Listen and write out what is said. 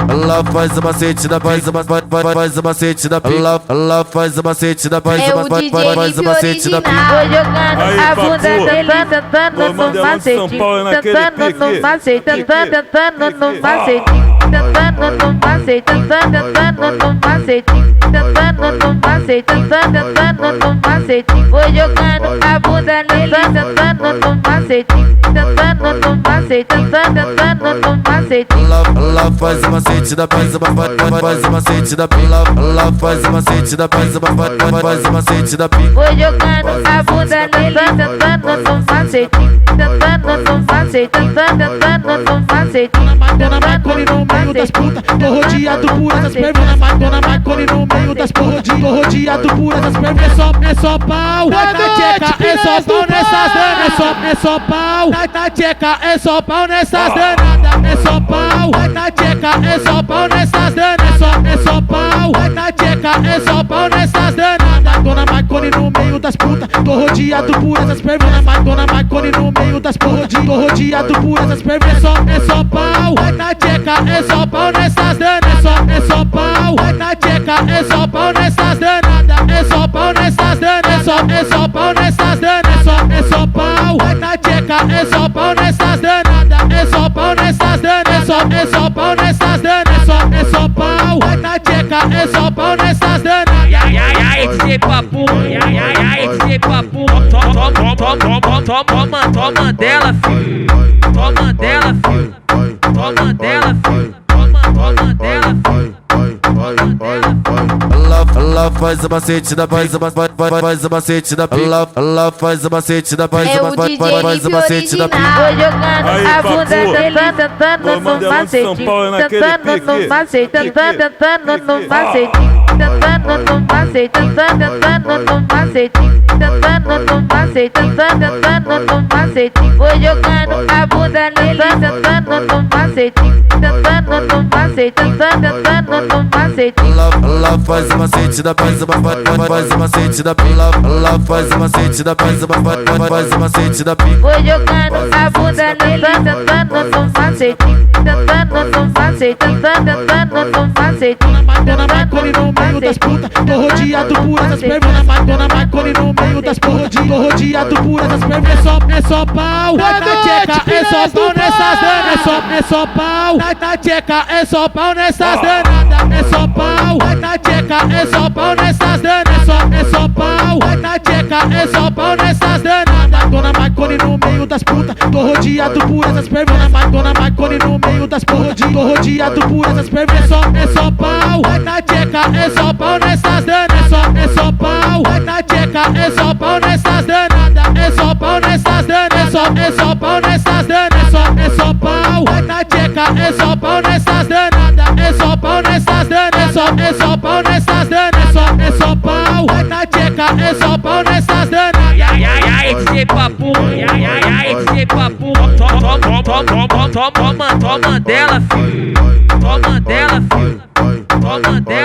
ela faz o macete da faz o macete da ela faz o macete da faz o macete da Vou jogando a bunda dele, tentando no macete, tentando no macete, tentando no macete, tentando no macete, tentando no macete, tentando no macete, tentando no macete. Vou jogando a bunda nele, tentando no macete, tentando no macete, tentando no macete. Ela faz o macete da faz o macete da ela faz o macete da faz o macete da Vou jogando a bunda nele, tentando no macete, tentando no macete, tentando no macete. Dona Marconi no meio das putas, tô rodeado por essas pernas. Dona Marconi no meio das putas, tô rodeado por essas pernas. É só pau, vai na tcheca, é só pau nessas danas. É só pau, vai na tcheca, é só pau nessas danadas. É só pau, vai na tcheca, é só pau nessas danas. É só pau, vai na tcheca, é só pau nessas danadas. Dona Marconi no meio das putas, tô rodeado por essas pernas. Dona Marconi no meio das putas, tô rodeado por essas pernas. É só pau, vai na tcheca, é só pau nessas danas. É só pau, vai na tcheca, é só pau nessas danadas. É só pau nessas danas. É só pau nessas danas. É só pau, vai na tcheca, é só pau nessas danadas. É só pau nessas danas. É só pau nessas danas. É só pau, vai na tcheca, é só pau nessas danas. Ai, DJ Papu, ai, DJ Papu. Toma dela, filho. Toma dela, filho. Toma dela, filho. Toma dela, filho. Ela faz o macete da faz o macete da ela faz o macete da faz o macete da Vou jogando a bunda dele, tentando no macete, tentando no macete, tentando no macete, tentando no macete, tentando no macete, tentando no macete, tentando no macete. Vou jogando a bunda nele, tentando no macete, tentando no macete, tentando no macete. Ela faz o macete da faz o macete da ela faz o macete da faz o macete da Vou jogando a bunda nele, tentando no macete, tentando no macete, tentando no macete. Dona Marconi no meio das putas, tô rodeado por essas pernas. Dona Marconi no meio das putas, tô rodeado por essas pernas. É só pau, vai na tcheca, é só pau nessas danas. É só pau, vai na tcheca, é só pau nessas danadas. É só pau, vai na tcheca, é só pau nessas danas. É só pau, vai na tcheca, é só pau nessas danadas. Dona Marconi no meio das putas, tô rodeado por essas pernas. Dona Marconi no meio das putas, tô rodeado por essas pernas. É só pau, vai na tcheca, é só pau nessas danas. É só pau, vai na tcheca, é só pau nessas danadas. É só pau nessas danas. É só pau nessas danas. É só pau, vai na tcheca, é só pau nessas danadas. É só pau nessas danas. É só pau nessas danas. É só pau, vai na tcheca, é só pau nessas danas. Ai, DJ Papu, ai, DJ Papu. Toma dela, filho. Toma dela, filho. Toma dela.